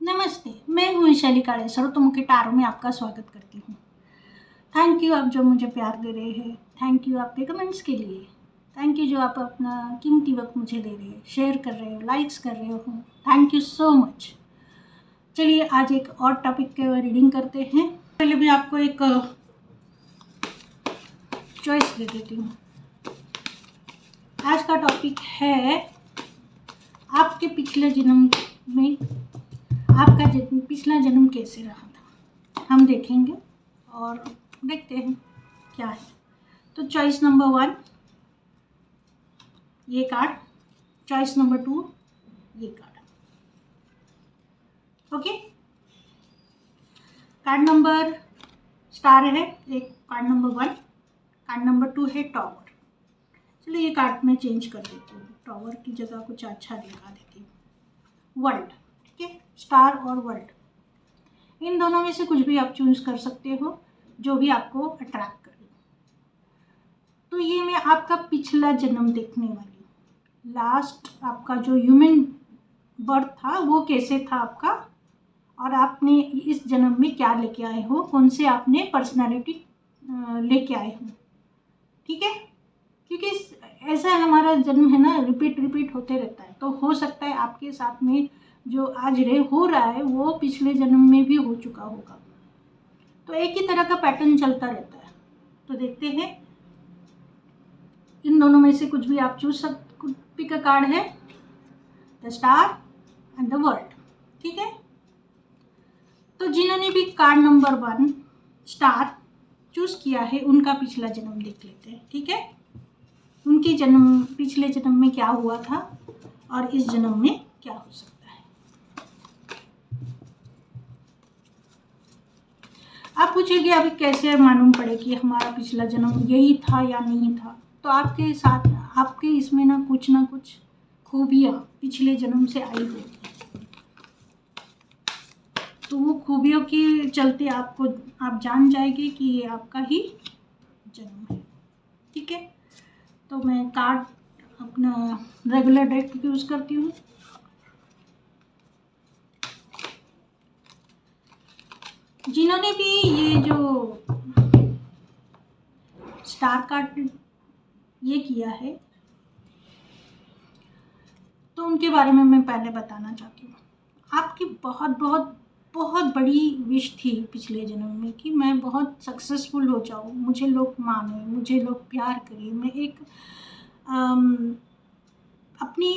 नमस्ते, मैं हूँ वैशाली काड़ेसर, तुम के टारो में आपका स्वागत करती हूँ। थैंक यू आप जो मुझे प्यार दे रहे हैं। थैंक यू आपके कमेंट्स के लिए। थैंक यू जो आप अपना कीमती वक्त मुझे दे रहे हैं, शेयर कर रहे हो, लाइक्स कर रहे हो। Thank you so much. चलिए आज एक और टॉपिक के रीडिंग करते हैं। पहले मैं आपको एक चॉइस दे देती हूँ। आज का टॉपिक है आपके पिछले जन्म में आपका पिछला जन्म कैसे रहा था। हम देखेंगे और देखते हैं क्या है। तो चॉइस नंबर 1 ये कार्ड, चॉइस नंबर 2 ये card. Okay, card number star है एक, कार्ड नंबर 1, कार्ड नंबर 2 है टॉवर। चलिए ये कार्ड मैं चेंज कर देती हूँ, टॉवर की जगह कुछ अच्छा दिखा देती हूँ। वर्ल्ड, ठीक है, स्टार और वर्ल्ड, इन दोनों में से कुछ भी आप चूज कर सकते हो, जो भी आपको अट्रैक्ट करे। तो ये मैं आपका पिछला जन्म देखने वाली हूँ। लास्ट आपका जो ह्यूमन बर्थ था वो कैसे था आपका, और आपने इस जन्म में क्या लेके आए हो, कौन से आपने पर्सनालिटी लेके आए हो। ठीक है, क्योंकि ऐसा हमारा जन्म है ना, रिपीट होते रहता है। तो हो सकता है आपके साथ में जो आज हो रहा है वो पिछले जन्म में भी हो चुका होगा। तो एक ही तरह का पैटर्न चलता रहता है। तो देखते हैं, इन दोनों में से कुछ भी आप चूज पिक अ कार्ड है, the star and the world. ठीक है, तो जिन्होंने भी कार्ड नंबर 1 स्टार चूज किया है उनका पिछला जन्म देख लेते हैं। ठीक है, उनके पिछले जन्म में क्या हुआ था और इस जन्म में क्या हो सकता है। आप पूछेंगे अभी कैसे मालूम पड़े कि हमारा पिछला जन्म यही था या नहीं था। तो आपके साथ आपके इसमें ना कुछ खूबियाँ पिछले जन्म से आई होगी। तो वो खूबियों के चलते आप जान जाएंगे कि ये आपका ही जन्म है। ठीक है, तो मैं कार्ड अपना रेगुलर डेक यूज़ करती हूँ। जिन्होंने भी ये जो स्टार कार्ड ये किया है तो उनके बारे में मैं पहले बताना चाहती हूँ। आपकी बहुत बड़ी विश थी पिछले जन्म में कि मैं बहुत सक्सेसफुल हो जाऊँ, मुझे लोग माने, मुझे लोग प्यार करें, मैं एक अपनी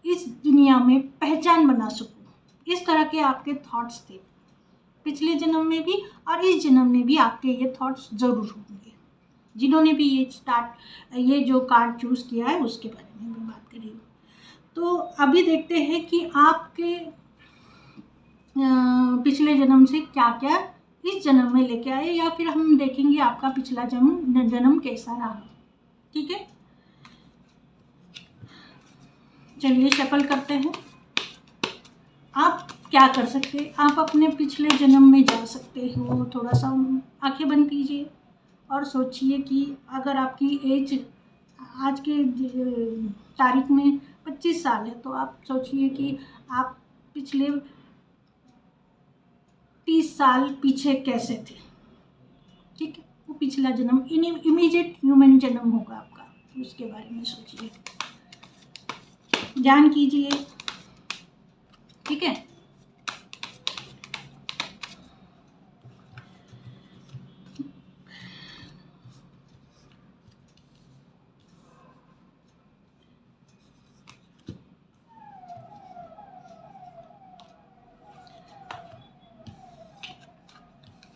इस दुनिया में पहचान बना सकूँ। इस तरह के आपके थॉट्स थे पिछले जन्म में भी, और इस जन्म में भी आपके ये थॉट्स ज़रूर होंगे। जिन्होंने भी ये जो कार्ड चूज़ किया है उसके बारे में मैं बात कर रही हूँ। तो अभी देखते हैं कि आपके पिछले जन्म से क्या क्या इस जन्म में लेके आए, या फिर हम देखेंगे आपका पिछला जन्म कैसा रहा। ठीक है, चलिए शफल करते हैं। आप क्या कर सकते हैं, आप अपने पिछले जन्म में जा सकते हो। थोड़ा सा आंखें बंद कीजिए और सोचिए कि अगर आपकी एज आज के तारीख में 25 साल है, तो आप सोचिए कि आप पिछले 30 साल पीछे कैसे थे। ठीक है, वो पिछला जन्म इमीडिएट ह्यूमन जन्म होगा आपका, उसके बारे में सोचिए, ध्यान कीजिए। ठीक है,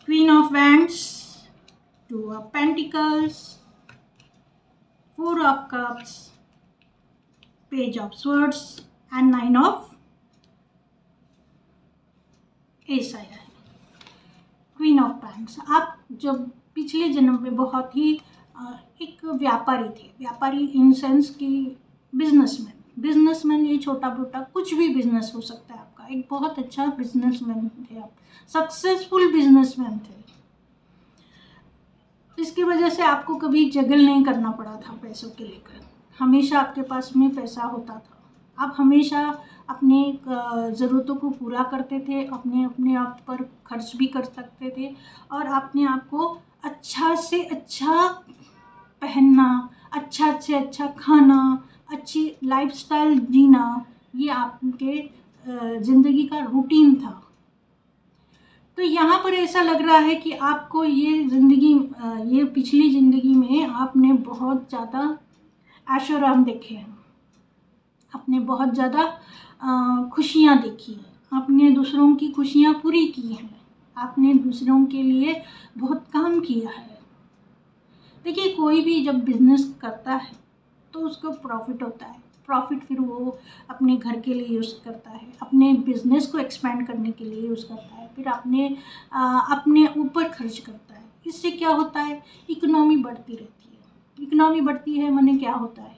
Queen of Wands, 2 of Pentacles, 4 of Cups, Page of Swords and 9 of Ace आया है। क्वीन ऑफ पैंट्स, आप जब पिछले जन्म में बहुत ही एक व्यापारी थे, व्यापारी इन सेंस की बिजनेसमैन, ये छोटा मोटा कुछ भी बिजनेस हो सकता है आपका, एक बहुत अच्छा बिजनेसमैन थे आप, सक्सेसफुल बिजनेसमैन थे। इसकी वजह से आपको कभी जगल नहीं करना पड़ा था पैसों के लेकर, हमेशा आपके पास में पैसा होता था, आप हमेशा अपने ज़रूरतों को पूरा करते थे, अपने अपने आप पर खर्च भी कर सकते थे, और अपने आप को अच्छा से अच्छा पहनना, अच्छा से अच्छा खाना, अच्छी लाइफस्टाइल जीना, ये आपके ज़िंदगी का रूटीन था। तो यहाँ पर ऐसा लग रहा है कि आपको ये ज़िंदगी, ये पिछली ज़िंदगी में आपने बहुत ज़्यादा ऐशो आराम देखे हैं, आपने बहुत ज़्यादा खुशियाँ देखी हैं, आपने दूसरों की खुशियाँ पूरी की हैं, आपने दूसरों के लिए बहुत काम किया है। देखिए, कोई भी जब बिजनेस करता है तो उसको प्रॉफिट होता है, प्रॉफिट फिर वो अपने घर के लिए यूज़ करता है, अपने बिजनेस को एक्सपेंड करने के लिए यूज़ करता है, फिर अपने ऊपर खर्च करता है। इससे क्या होता है, इकोनॉमी बढ़ती रहती है। इकोनॉमी बढ़ती है माने क्या होता है,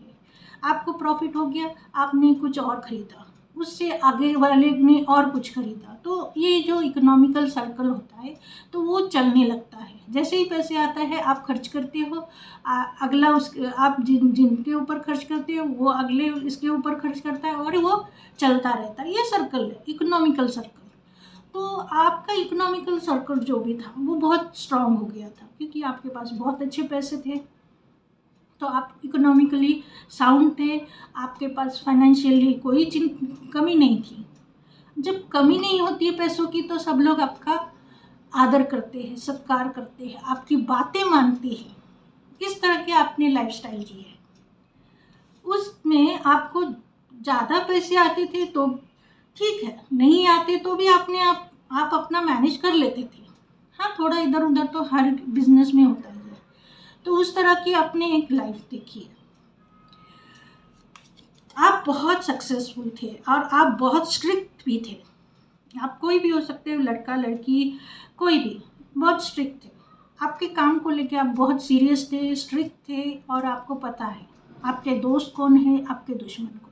आपको प्रॉफिट हो गया, आपने कुछ और ख़रीदा, उससे आगे वाले ने और कुछ खरीदा, तो ये जो इकोनॉमिकल सर्कल होता है तो वो चलने लगता है। जैसे ही पैसे आता है आप खर्च करते हो, अगला उस आप जिनके ऊपर खर्च करते हो वो अगले इसके ऊपर खर्च करता है, और वो चलता रहता है। ये सर्कल है, इकोनॉमिकल सर्कल। तो आपका इकोनॉमिकल सर्कल जो भी था वो बहुत स्ट्रांग हो गया था, क्योंकि आपके पास बहुत अच्छे पैसे थे, तो आप इकोनॉमिकली साउंड थे, आपके पास फाइनेंशियली कोई कमी नहीं थी। जब कमी नहीं होती है पैसों की तो सब लोग आपका आदर करते हैं, सत्कार करते हैं, आपकी बातें मानते हैं। इस तरह के आपने लाइफस्टाइल जी है। उसमें आपको ज़्यादा पैसे आते थे तो ठीक है, नहीं आते तो भी आप अपना मैनेज कर लेते थे। हाँ, थोड़ा इधर उधर तो हर बिजनेस में होता ही है। तो उस तरह की आपने एक लाइफ देखी है। आप बहुत सक्सेसफुल थे और आप बहुत स्ट्रिक्ट भी थे। आप कोई भी हो सकते हो, लड़का लड़की कोई भी, बहुत स्ट्रिक्ट थे। आपके काम को लेके आप बहुत सीरियस थे, स्ट्रिक्ट थे, और आपको पता है आपके दोस्त कौन है, आपके दुश्मन कौन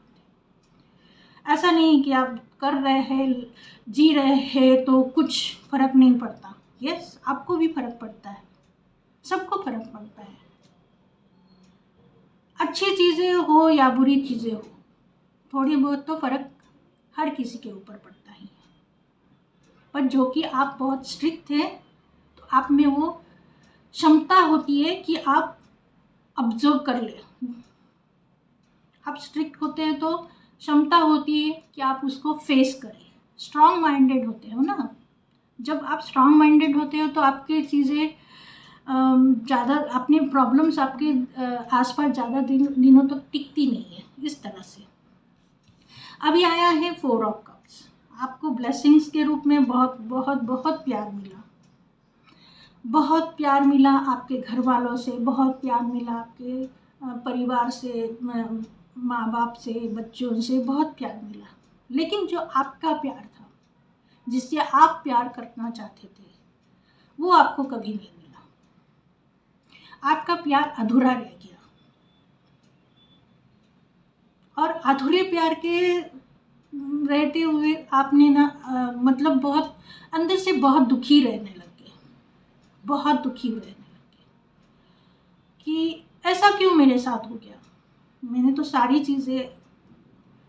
है। ऐसा नहीं कि आप कर रहे हैं, जी रहे हैं तो कुछ फर्क नहीं पड़ता। यस, आपको भी फर्क पड़ता है, सबको फर्क पड़ता है। अच्छी चीज़ें हो या बुरी चीज़ें हो, थोड़ी बहुत तो फर्क हर किसी के ऊपर पड़ता ही है। पर जो कि आप बहुत स्ट्रिक्ट थे, तो आप में वो क्षमता होती है कि आप ऑब्जर्व कर ले। आप स्ट्रिक्ट होते हैं तो क्षमता होती है कि आप उसको फेस करें। स्ट्रांग माइंडेड होते हो ना, जब आप स्ट्रांग माइंडेड होते हो तो आपके चीज़ें ज़्यादा, अपने प्रॉब्लम्स आपके आसपास ज़्यादा दिनों तक टिकती नहीं है। इस तरह से अभी आया है 4 ऑफ कप्स। आपको ब्लेसिंग्स के रूप में बहुत बहुत बहुत प्यार मिला, बहुत प्यार मिला आपके घर वालों से, बहुत प्यार मिला आपके परिवार से, माँ बाप से, बच्चों से बहुत प्यार मिला। लेकिन जो आपका प्यार था, जिससे आप प्यार करना चाहते थे, वो आपको कभी नहीं मिला। आपका प्यार अधूरा रह गया, और अधूरे प्यार के रहते हुए आपने ना मतलब बहुत अंदर से बहुत दुखी रहने लगे, बहुत दुखी रहने लगे कि ऐसा क्यों मेरे साथ हो गया। मैंने तो सारी चीज़ें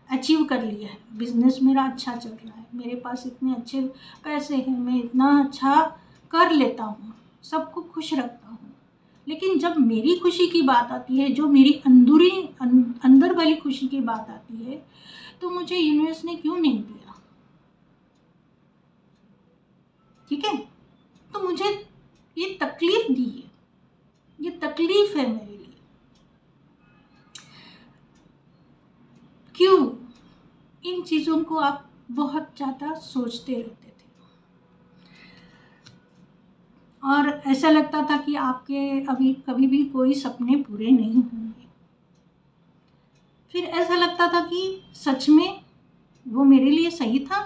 अचीव कर लिया है, बिजनेस मेरा अच्छा चल रहा है, मेरे पास इतने अच्छे पैसे हैं, मैं इतना अच्छा कर लेता हूँ, सबको खुश रखता हूँ। लेकिन जब मेरी खुशी की बात आती है, जो मेरी अंदर वाली खुशी की बात आती है, तो मुझे यूनिवर्स ने क्यों नहीं दिया। ठीक है, तो मुझे ये तकलीफ दी है, ये तकलीफ है मेरे लिए। क्यों? इन चीज़ों को आप बहुत ज़्यादा सोचते रहते थे, और ऐसा लगता था कि आपके अभी कभी भी कोई सपने पूरे नहीं होंगे। फिर ऐसा लगता था कि सच में वो मेरे लिए सही था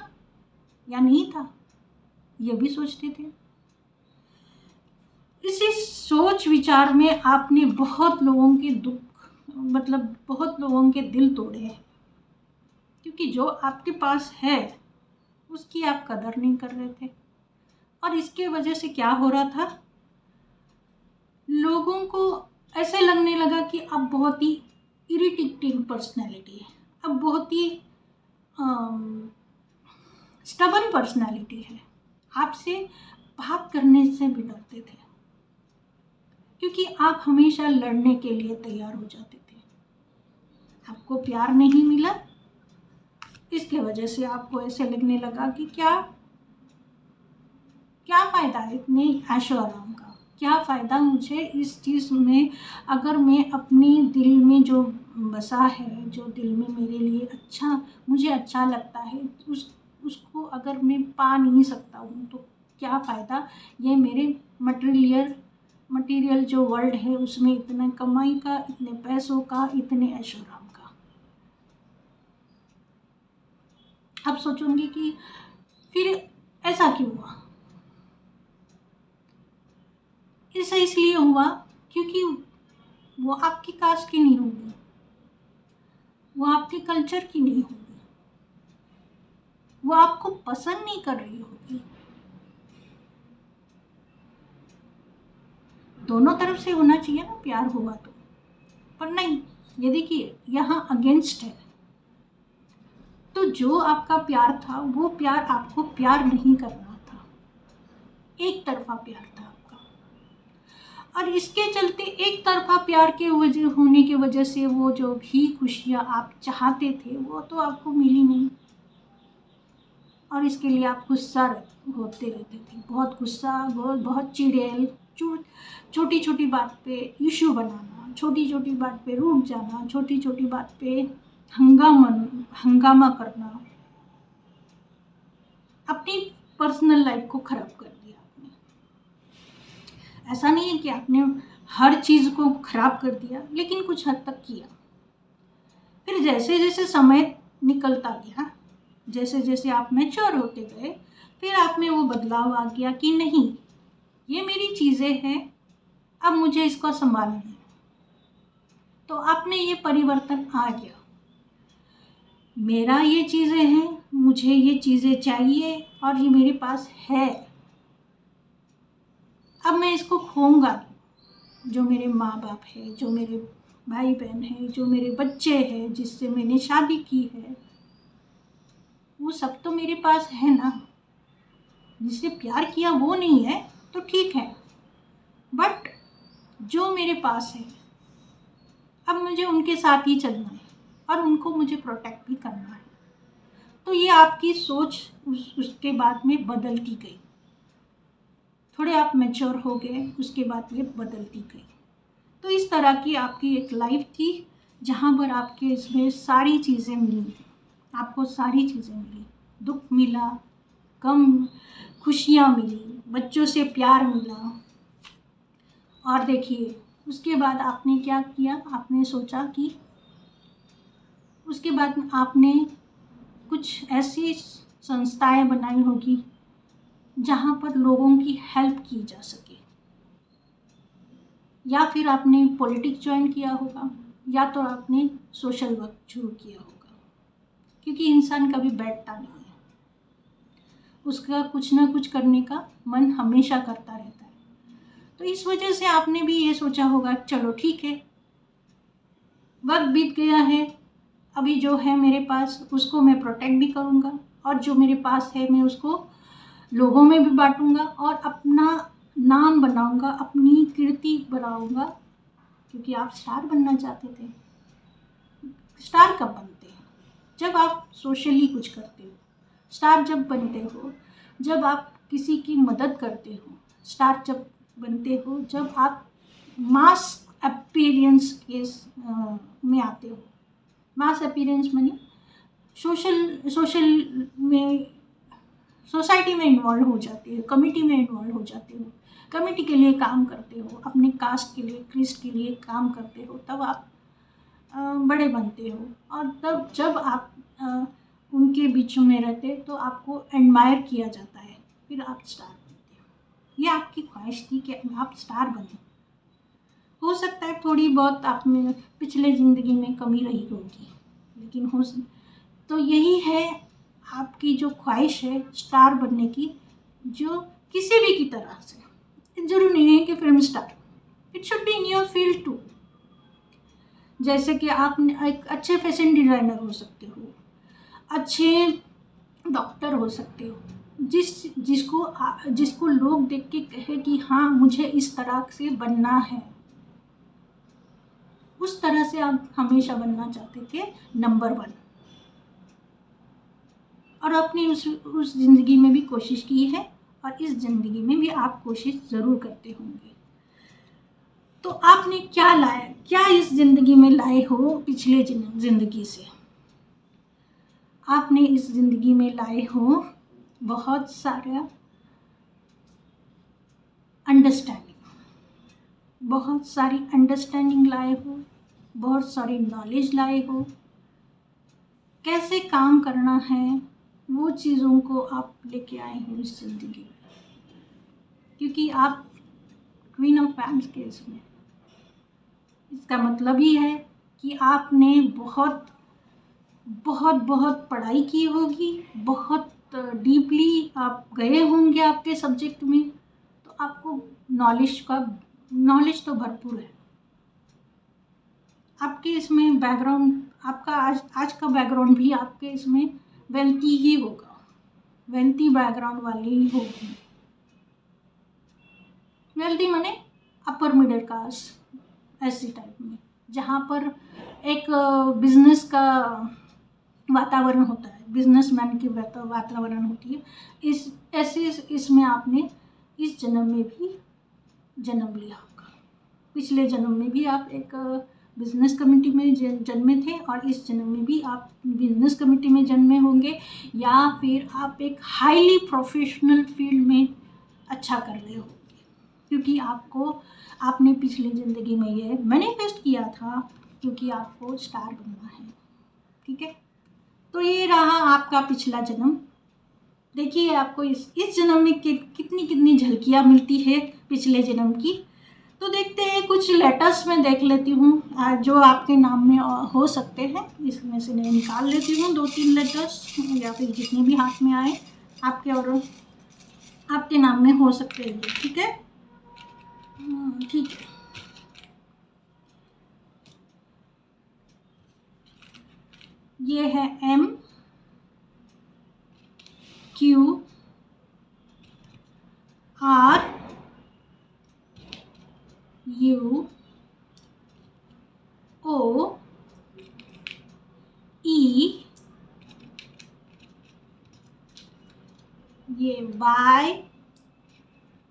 या नहीं था, ये भी सोचते थे। इसी सोच विचार में आपने बहुत लोगों के दुख, मतलब बहुत लोगों के दिल तोड़े हैं, क्योंकि जो आपके पास है उसकी आप कदर नहीं कर रहे थे। और इसके वजह से क्या हो रहा था, लोगों को ऐसे लगने लगा कि आप बहुत ही इरिटेटिंग पर्सनैलिटी है, अब बहुत ही स्टबन पर्सनालिटी है, आपसे बात करने से भी डरते थे क्योंकि आप हमेशा लड़ने के लिए तैयार हो जाते थे। आपको प्यार नहीं मिला, इसके वजह से आपको ऐसे लगने लगा कि क्या फ़ायदा है इतने ऐशो आराम का, क्या फ़ायदा मुझे इस चीज़ में, अगर मैं अपनी दिल में जो बसा है, जो दिल में मेरे लिए मुझे अच्छा लगता है, उसको अगर मैं पा नहीं सकता हूँ तो क्या फ़ायदा ये मेरे मटीरियल जो वर्ल्ड है उसमें इतना कमाई का, इतने पैसों का, इतने ऐशो आराम का। अब सोचूंगी कि फिर ऐसा क्यों हुआ। ऐसा इसलिए हुआ क्योंकि वो आपकी कास्ट की नहीं होगी, वो आपके कल्चर की नहीं होगी, वो आपको पसंद नहीं कर रही होगी। दोनों तरफ से होना चाहिए ना प्यार हुआ तो, पर नहीं, ये देखिए यहाँ अगेंस्ट है। तो जो आपका प्यार था वो प्यार आपको प्यार नहीं करना था, एक तरफा प्यार था आपका, और इसके चलते एक तरफा प्यार के होने की वजह से वो जो भी खुशियाँ आप चाहते थे वो तो आपको मिली नहीं, और इसके लिए आप गुस्सा होते रहते थे, बहुत गुस्सा, बहुत चिड़ैल, छोटी छोटी बात पे इशू बनाना, छोटी छोटी बात पे रूठ जाना, छोटी छोटी बात पे हंगामा करना, अपनी पर्सनल लाइफ को खराब कर दिया आपने। ऐसा नहीं है कि आपने हर चीज़ को खराब कर दिया, लेकिन कुछ हद तक किया। फिर जैसे जैसे समय निकलता गया, जैसे जैसे आप मैच्योर होते गए, फिर आप में वो बदलाव आ गया कि नहीं, ये मेरी चीज़ें हैं, अब मुझे इसको संभालना है। तो आप में ये परिवर्तन आ गया, मेरा ये चीज़ें हैं, मुझे ये चीज़ें चाहिए और ये मेरे पास है, अब मैं इसको खोऊंगा नहीं। जो मेरे माँ बाप है, जो मेरे भाई बहन है, जो मेरे बच्चे हैं, जिससे मैंने शादी की है, वो सब तो मेरे पास है ना। जिससे प्यार किया वो नहीं है तो ठीक है, बट जो मेरे पास है अब मुझे उनके साथ ही चलना है और उनको मुझे प्रोटेक्ट भी करना है। तो ये आपकी सोच उसके बाद में बदलती गई, थोड़े आप मैच्योर हो गए, उसके बाद ये बदलती गई। तो इस तरह की आपकी एक लाइफ थी जहाँ पर आपके इसमें सारी चीज़ें मिली, आपको सारी चीज़ें मिली, दुख मिला, गम, खुशियाँ मिली, बच्चों से प्यार मिला। और देखिए उसके बाद आपने क्या किया, आपने सोचा कि उसके बाद आपने कुछ ऐसी संस्थाएं बनाई होगी जहाँ पर लोगों की हेल्प की जा सके, या फिर आपने पॉलिटिक्स ज्वाइन किया होगा, या तो आपने सोशल वर्क शुरू किया होगा, क्योंकि इंसान कभी बैठता नहीं है, उसका कुछ ना कुछ करने का मन हमेशा करता रहता है। तो इस वजह से आपने भी ये सोचा होगा चलो ठीक है, वक्त बीत गया है, अभी जो है मेरे पास उसको मैं प्रोटेक्ट भी करूँगा, और जो मेरे पास है मैं उसको लोगों में भी बांटूंगा और अपना नाम बनाऊंगा, अपनी कीर्ति बढ़ाऊंगा। क्योंकि आप स्टार बनना चाहते थे। स्टार कब बनते हैं? जब आप सोशली कुछ करते हो। स्टार जब बनते हो जब आप किसी की मदद करते हो। स्टार जब बनते हो जब आप मास अपीयरेंस के में आते हो। मास अपीयरेंस माने सोशल में, सोसाइटी में इन्वॉल्व हो जाते हो, कमिटी में इन्वॉल्व हो जाते हो, कमिटी के लिए काम करते हो, अपने कास्ट के लिए, क्रिस्ट के लिए काम करते हो, तब आप बड़े बनते हो। और तब जब आप उनके बीच में रहते हो तो आपको एडमायर किया जाता है, फिर आप स्टार बनते हो। ये आपकी ख्वाहिश थी कि आप स्टार बने। हो सकता है थोड़ी बहुत आप में पिछले ज़िंदगी में कमी रही होगी, लेकिन तो यही है आपकी जो ख्वाहिश है स्टार बनने की, जो किसी भी की तरह से, जरूरी नहीं है कि film star, it should be in your field too. जैसे कि आप एक अच्छे फैशन डिज़ाइनर हो सकते हो, अच्छे डॉक्टर हो सकते हो, जिसको लोग देख के कहे कि हाँ मुझे इस तरह से बनना है, उस तरह से आप हमेशा बनना चाहते थे नंबर 1। और आपने उस ज़िंदगी में भी कोशिश की है और इस ज़िंदगी में भी आप कोशिश ज़रूर करते होंगे। तो आपने क्या लाया, क्या इस ज़िंदगी में लाए हो पिछले ज़िंदगी से? आपने इस ज़िंदगी में लाए हो बहुत सारा अंडरस्टैंडिंग, बहुत सारी अंडरस्टैंडिंग लाए हो, बहुत सारी नॉलेज लाए हो, कैसे काम करना है वो चीज़ों को आप लेके आए हो इस ज़िंदगी में, क्योंकि आप क्वीन ऑफ पैंस के इसमें, इसका मतलब ही है कि आपने बहुत बहुत बहुत पढ़ाई की होगी, बहुत डीपली आप गए होंगे आपके सब्जेक्ट में, तो आपको नॉलेज तो भरपूर है। आपके इसमें बैकग्राउंड, आपका आज का बैकग्राउंड भी आपके इसमें वेल्थी ही होगा, वेल्थी बैकग्राउंड वाली ही होगी। वेल्थी माने अपर मिडिल क्लास ऐसी टाइप में, जहाँ पर एक बिजनेस का वातावरण होता है, बिजनेसमैन की वातावरण होती है, इस ऐसे इसमें आपने इस जन्म में भी जन्म लिया होगा। पिछले जन्म में भी आप एक बिजनेस कम्युनिटी में जन्मे थे और इस जन्म में भी आप बिजनेस कम्युनिटी में जन्मे होंगे, या फिर आप एक हाईली प्रोफेशनल फील्ड में अच्छा कर रहे होंगे, क्योंकि आपने पिछली ज़िंदगी में ये मैनिफेस्ट किया था, क्योंकि आपको स्टार बनना है। ठीक है, तो ये रहा आपका पिछला जन्म। देखिए आपको इस जन्म में कितनी झलकियाँ मिलती है पिछले जन्म की। तो देखते हैं, कुछ लेटर्स में देख लेती हूँ जो आपके नाम में हो सकते हैं, इसमें से मैं निकाल लेती हूँ 2-3 लेटर्स, या फिर जितने भी हाथ में आए आपके और आपके नाम में हो सकते हैं। ठीक है, ठीक है। ये है M Q R U O E, ये Y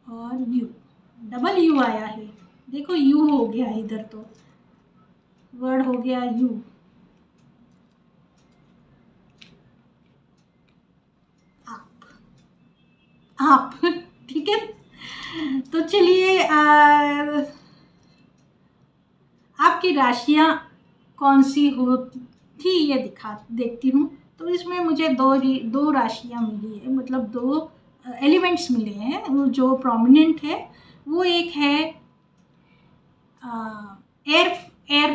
और U, डबल U आया है। देखो U हो गया इधर, तो वर्ड हो गया U। आप ठीक है, तो चलिए आपकी राशियां कौन सी हो थी ये देखती हूँ। तो इसमें मुझे दो राशियां मिली है, मतलब 2 एलिमेंट्स मिले हैं। वो जो प्रोमिनेंट है वो एक है एयर एयर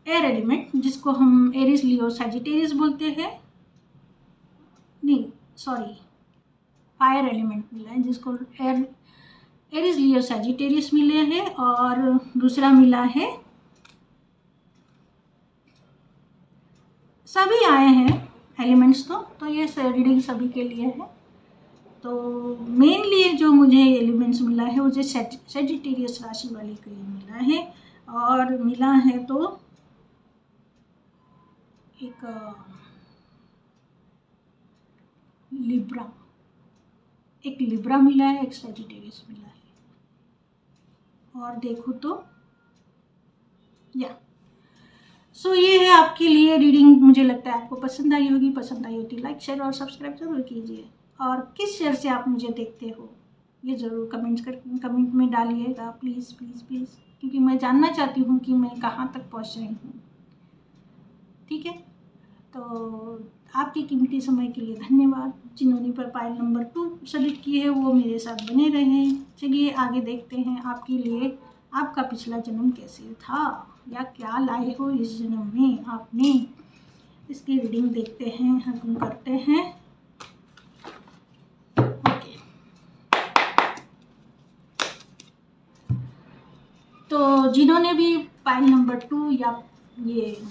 एयर एलिमेंट, जिसको हम एरिस लियो सैजिटेरियस बोलते हैं। नहीं सॉरी, फायर एलिमेंट मिला है जिसको एरिस लियो सैजिटेरियस मिले हैं, और दूसरा मिला है, सभी आए हैं एलिमेंट्स। तो ये रीडिंग सभी के लिए है। तो मेनली जो मुझे एलिमेंट्स मिला है वो जो सैजिटेरियस राशि वाले के लिए मिला है, और मिला है तो एक लिब्रा, एक लिब्रा मिला है, एक सैजिटेरियस मिला है। और देखो तो या सो ये है आपके लिए रीडिंग। मुझे लगता है आपको पसंद आई होगी। पसंद आई होती लाइक शेयर और सब्सक्राइब जरूर कीजिए, और किस शहर से आप मुझे देखते हो ये ज़रूर कमेंट में डालिएगा, प्लीज़ प्लीज़ प्लीज़, क्योंकि मैं जानना चाहती हूँ कि मैं कहाँ तक पहुँच रही हूँ। ठीक है, तो आपके कीमती समय के लिए धन्यवाद। जिन्होंने प्रोफाइल नंबर 2 सेलेक्ट किए है वो मेरे साथ बने रहें। चलिए आगे देखते हैं आपके लिए आपका पिछला जन्म कैसे था, या क्या लाए हो इस जन्म में आपने। इसकी रीडिंग देखते हैं, हम करते हैं। ओके, तो जिन्होंने भी फाइल नंबर 2 या ये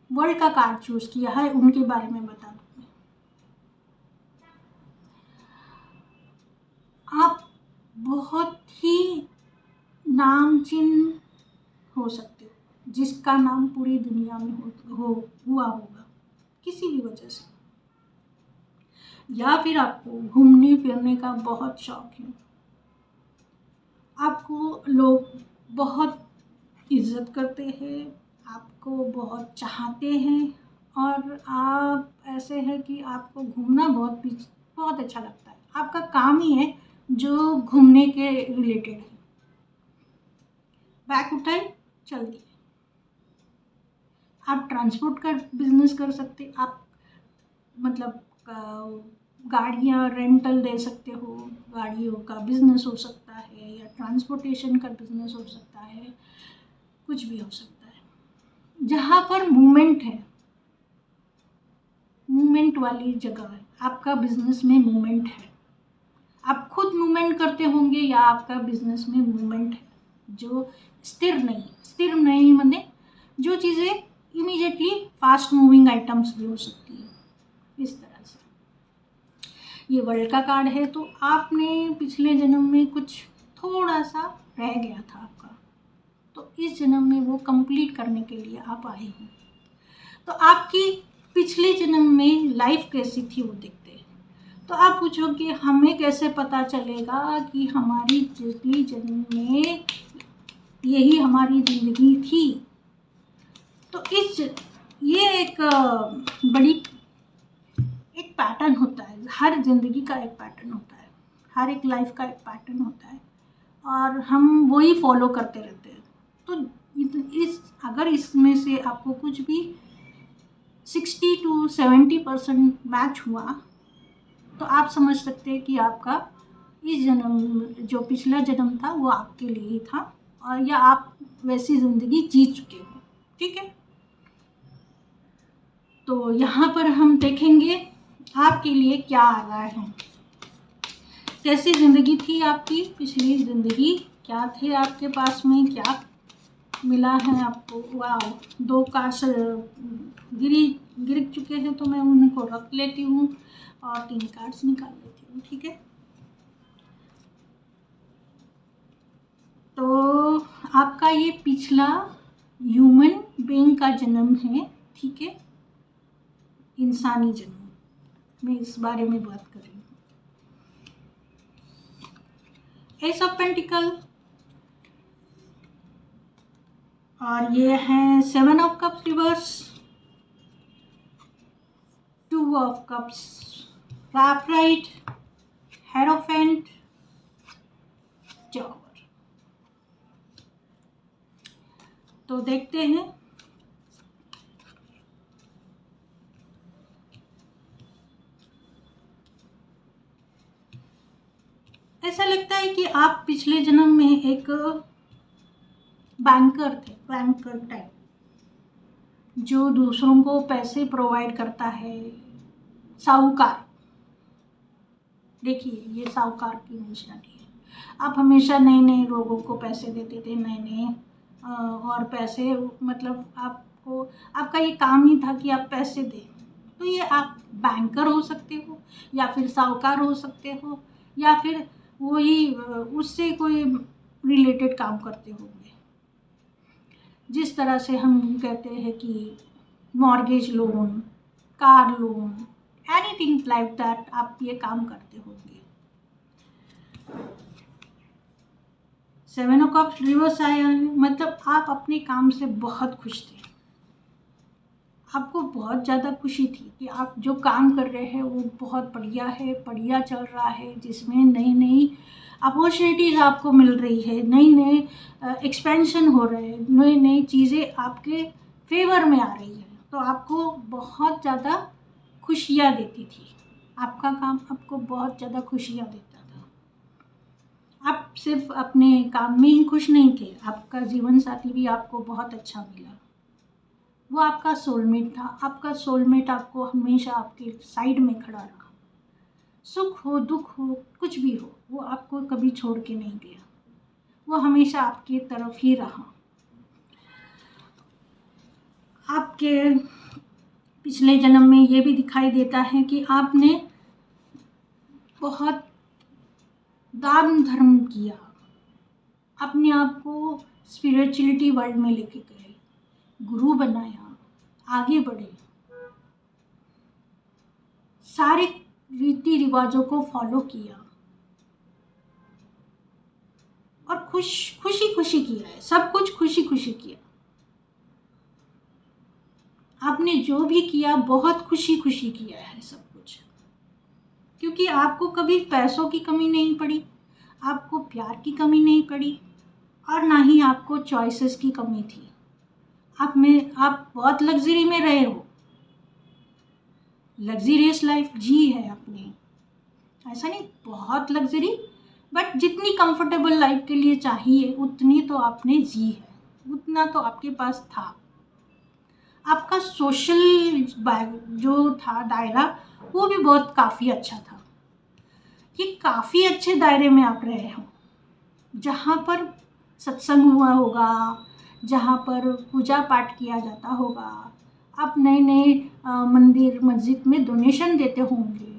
वर्ल्ड का कार्ड चूज किया है, उनके बारे में बता दूँ। आप बहुत ही नामचीन हो सकते हो, जिसका नाम पूरी दुनिया में हुआ होगा किसी भी वजह से, या फिर आपको घूमने फिरने का बहुत शौक है, आपको लोग बहुत इज्जत करते हैं, आपको बहुत चाहते हैं, और आप ऐसे हैं कि आपको घूमना बहुत अच्छा लगता है। आपका काम ही है जो घूमने के रिलेटेड है। बैग उठाए, चल दिए। आप ट्रांसपोर्ट का बिजनेस कर सकते, आप मतलब गाड़ियाँ रेंटल दे सकते हो, गाड़ियों का बिजनेस हो सकता है, या ट्रांसपोर्टेशन का बिजनेस हो सकता है, कुछ भी हो सकता है। जहाँ पर मूवमेंट है, मूवमेंट वाली जगह है, आपका बिजनेस में मूवमेंट है, आप खुद मूवमेंट करते होंगे या आपका बिजनेस में मूवमेंट है, जो स्थिर नहीं माने जो चीज़ें इमीडिएटली फास्ट मूविंग आइटम्स भी हो सकती है, इस तरह से। ये वर्ल्ड का कार्ड है, तो आपने पिछले जन्म में कुछ थोड़ा सा रह गया था आपका, तो इस जन्म में वो कंप्लीट करने के लिए आप आए हो। तो आपकी पिछले जन्म में लाइफ कैसी थी वो देखते हैं। तो आप पूछोगे हमें कैसे पता चलेगा कि हमारी पिछली जन्म में यही हमारी ज़िंदगी थी। तो ये एक बड़ी एक पैटर्न होता है, हर ज़िंदगी का एक पैटर्न होता है, हर एक लाइफ का एक पैटर्न होता है, और हम वही फॉलो करते रहते हैं। तो अगर इसमें से आपको कुछ भी 60 to 70% मैच हुआ, तो आप समझ सकते हैं कि आपका इस जन्म जो पिछला जन्म था वो आपके लिए ही था, और या आप वैसी ज़िंदगी जी चुके हो। ठीक है, तो यहाँ पर हम देखेंगे आपके लिए क्या आ रहा है, कैसी ज़िंदगी थी आपकी पिछली ज़िंदगी, क्या थे आपके पास में, क्या मिला है आपको। वाह, 2 कार्ड्स गिर चुके हैं, तो मैं उनको रख लेती हूँ और 3 कार्ड्स निकाल लेती हूँ। ठीक है, तो आपका ये पिछला ह्यूमन बीइंग का जन्म है। ठीक है, इंसानी जन्म, मैं इस बारे में बात कर रही हूँ। एस ऑफ पेंटिकल, और ये है 7 of cups reverse, 2 of cups right, hierophant, tower. तो देखते हैं ऐसा लगता है कि आप पिछले जन्म में एक बैंकर थे, बैंकर टाइप, जो दूसरों को पैसे प्रोवाइड करता है, साहूकार। देखिए, ये साहूकार की निशानी है। आप हमेशा नए नए लोगों को पैसे देते थे, नए नए और पैसे, मतलब आपका ये काम ही था कि आप पैसे दें। तो ये आप बैंकर हो सकते हो, या फिर साहूकार हो सकते हो, या फिर वही उससे कोई रिलेटेड काम करते होंगे। जिस तरह से हम कहते हैं कि mortgage loan, car loan, anything like that, आप ये काम करते होंगे। 7 ऑफ कप्स रिवर्स आया है, मतलब आप अपने काम से बहुत खुश थे, आपको बहुत ज़्यादा खुशी थी कि आप जो काम कर रहे हैं वो बहुत बढ़िया है, बढ़िया चल रहा है, जिसमें नई नई अपॉर्चुनिटीज़ आपको मिल रही है, नई नई एक्सपेंशन हो रहे हैं, नई नई चीज़ें आपके फेवर में आ रही है। तो आपको बहुत ज़्यादा खुशियाँ देती थी, आपका काम आपको बहुत ज़्यादा खुशियाँ देता था। आप सिर्फ अपने काम में ही खुश नहीं थे, आपका जीवन साथी भी आपको बहुत अच्छा मिला, वो आपका सोलमेट था। आपका सोलमेट आपको हमेशा आपके साइड में खड़ा रहा, सुख हो दुख हो कुछ भी हो, वो आपको कभी छोड़ के नहीं गया, वो हमेशा आपकी तरफ ही रहा। आपके पिछले जन्म में ये भी दिखाई देता है कि आपने बहुत दान धर्म किया, अपने आप को स्पिरिचुअलिटी वर्ल्ड में लेके गए, गुरु बनाया, आगे बढ़े, सारे रीति रिवाजों को फॉलो किया और खुशी खुशी किया है, सब कुछ खुशी खुशी किया। आपने जो भी किया बहुत खुशी खुशी किया है सब कुछ, क्योंकि आपको कभी पैसों की कमी नहीं पड़ी, आपको प्यार की कमी नहीं पड़ी और ना ही आपको चॉइसेस की कमी थी। आप बहुत लग्जरी में रहे हो, लग्जरियस लाइफ जी है आपने, ऐसा नहीं बहुत लग्जरी, बट जितनी कंफर्टेबल लाइफ के लिए चाहिए उतनी तो आपने जी है, उतना तो आपके पास था। आपका सोशल जो था दायरा वो भी बहुत काफ़ी अच्छा था कि काफ़ी अच्छे दायरे में आप रहे हो, जहाँ पर सत्संग हुआ होगा, जहाँ पर पूजा पाठ किया जाता होगा, आप नए नए मंदिर मस्जिद में डोनेशन देते होंगे,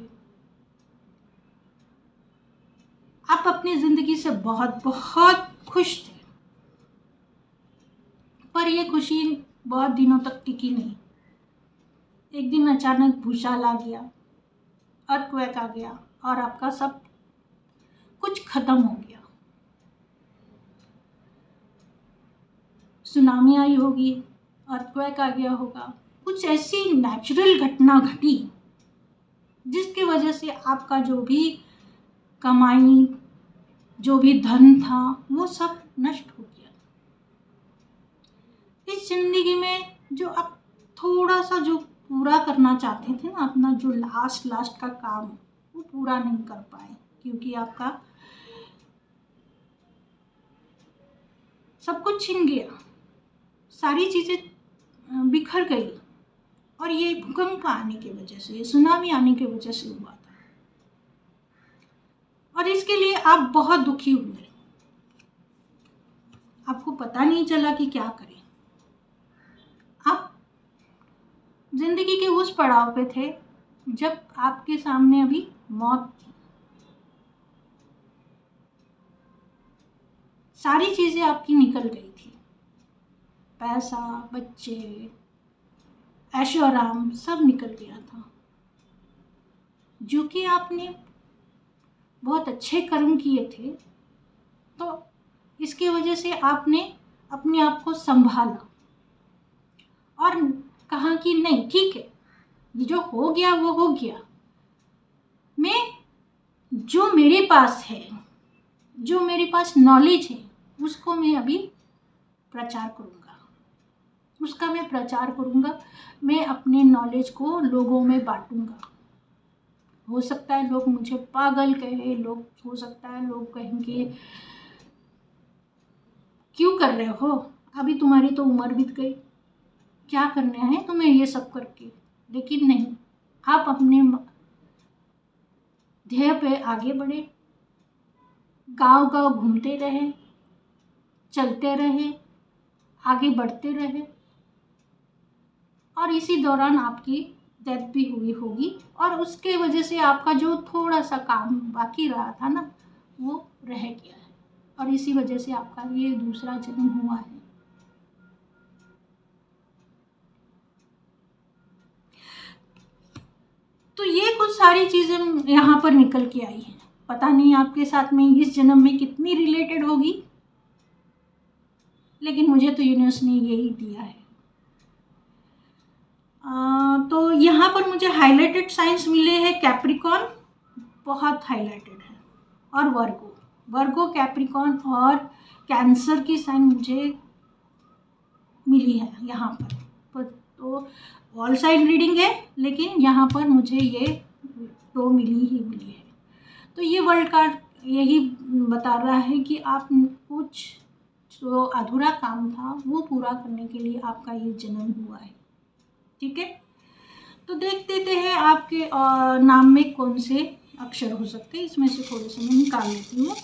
आप अपनी ज़िंदगी से बहुत बहुत खुश थे। पर ये खुशी बहुत दिनों तक टिकी नहीं। एक दिन अचानक भूचाल आ गया, अर्थक्वेक आ गया और आपका सब कुछ खत्म हो गया। सुनामी आई होगी, अर्थक्वेक आ गया होगा, कुछ ऐसी नेचुरल घटना घटी जिसकी वजह से आपका जो भी कमाई, जो भी धन था वो सब नष्ट हो गया। इस जिंदगी में जो आप थोड़ा सा जो पूरा करना चाहते थे ना, अपना जो लास्ट का काम वो पूरा नहीं कर पाए, क्योंकि आपका सब कुछ छिन गया, सारी चीज़ें बिखर गई। और ये भूकंप आने की वजह से, ये सुनामी आने की वजह से हुआ था और इसके लिए आप बहुत दुखी हुए, आपको पता नहीं चला कि क्या करें। आप जिंदगी के उस पड़ाव पे थे जब आपके सामने अभी मौत थी, सारी चीजें आपकी निकल गई थी, पैसा, बच्चे, ऐशो आराम सब निकल गया था, जो कि आपने बहुत अच्छे कर्म किए थे। तो इसकी वजह से आपने अपने आप को संभाला और कहा कि नहीं ठीक है, ये जो हो गया वो हो गया, मैं जो मेरे पास है, जो मेरे पास नॉलेज है उसको मैं अभी प्रचार करूँगा, उसका मैं प्रचार करूँगा, मैं अपने नॉलेज को लोगों में बांटूँगा। हो सकता है लोग मुझे पागल कहे, लोग हो सकता है लोग कहेंगे क्यों कर रहे हो, अभी तुम्हारी तो उम्र बीत गई, क्या करना है तुम्हें ये सब करके। लेकिन नहीं, आप अपने ध्येय पे आगे बढ़े, गांव गांव घूमते रहे, चलते रहे, आगे बढ़ते रहे और इसी दौरान आपकी डेथ भी हुई होगी और उसके वजह से आपका जो थोड़ा सा काम बाकी रहा था ना वो रह गया है और इसी वजह से आपका ये दूसरा जन्म हुआ है। तो ये कुछ सारी चीज़ें यहाँ पर निकल के आई हैं, पता नहीं आपके साथ में इस जन्म में कितनी रिलेटेड होगी, लेकिन मुझे तो यूनिवर्स ने यही दिया है। तो यहाँ पर मुझे हाईलाइटेड साइंस मिले हैं, कैप्रिकॉन बहुत हाईलाइटेड है और वर्गो, कैप्रिकॉन और कैंसर की साइन मुझे मिली है यहाँ पर। तो ऑल साइड रीडिंग है, लेकिन यहाँ पर मुझे ये तो मिली है। तो ये वर्ल्ड कार्ड यही बता रहा है कि आप कुछ जो अधूरा काम था वो पूरा करने के लिए आपका ये जन्म हुआ है। ठीक है, तो देख देते हैं आपके नाम में कौन से अक्षर हो सकते हैं, इसमें से थोड़े से मैं निकाल लेती हूँ।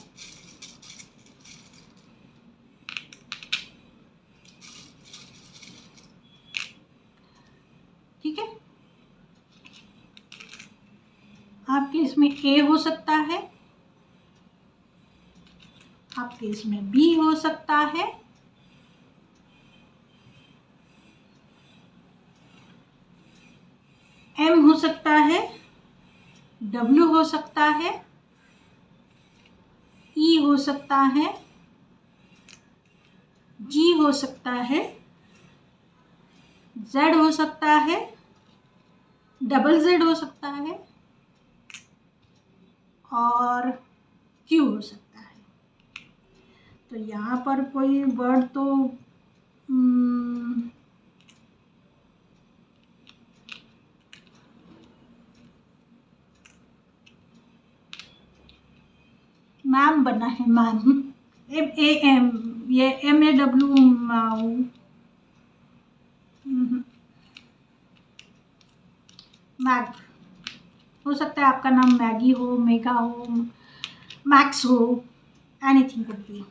आपके इसमें ए हो सकता है, आपके इसमें बी हो सकता है, एम हो सकता है, डब्ल्यू हो सकता है, ई हो सकता है, जी हो सकता है, जेड हो सकता है, डबल जेड हो सकता है और क्यू हो सकता है। तो यहाँ पर कोई वर्ड तो मैम बना है, मैम, एम ए एम, ये एम ए डब्ल्यू, मैग हो सकता है, आपका नाम मैगी हो, मेगा हो, मैक्स हो, एनीथिंग कुड बी।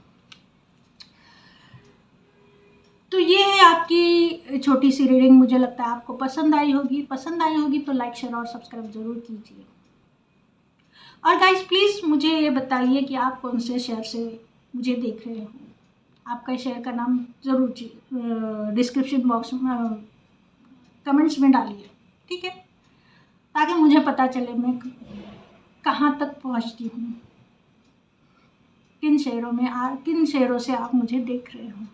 तो ये है आपकी छोटी सी रीडिंग। मुझे लगता है आपको पसंद आई होगी। पसंद आई होगी तो लाइक, शेयर और सब्सक्राइब ज़रूर कीजिए। और गाइस प्लीज़ मुझे ये बताइए कि आप कौन से शहर से मुझे देख रहे हो। आपका शहर का नाम ज़रूर डिस्क्रिप्शन बॉक्स में कमेंट्स में डालिए, ठीक है, ताकि मुझे पता चले मैं कहाँ तक पहुँचती हूँ, किन शहरों से आप मुझे देख रहे हो।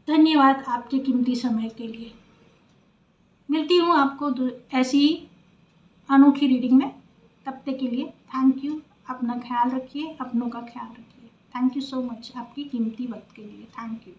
धन्यवाद आपके कीमती समय के लिए। मिलती हूँ आपको ऐसी ही अनोखी रीडिंग में। तब तक के लिए थैंक यू। अपना ख्याल रखिए, अपनों का ख्याल रखिए। थैंक यू सो मच आपकी कीमती वक्त के लिए। Thank you.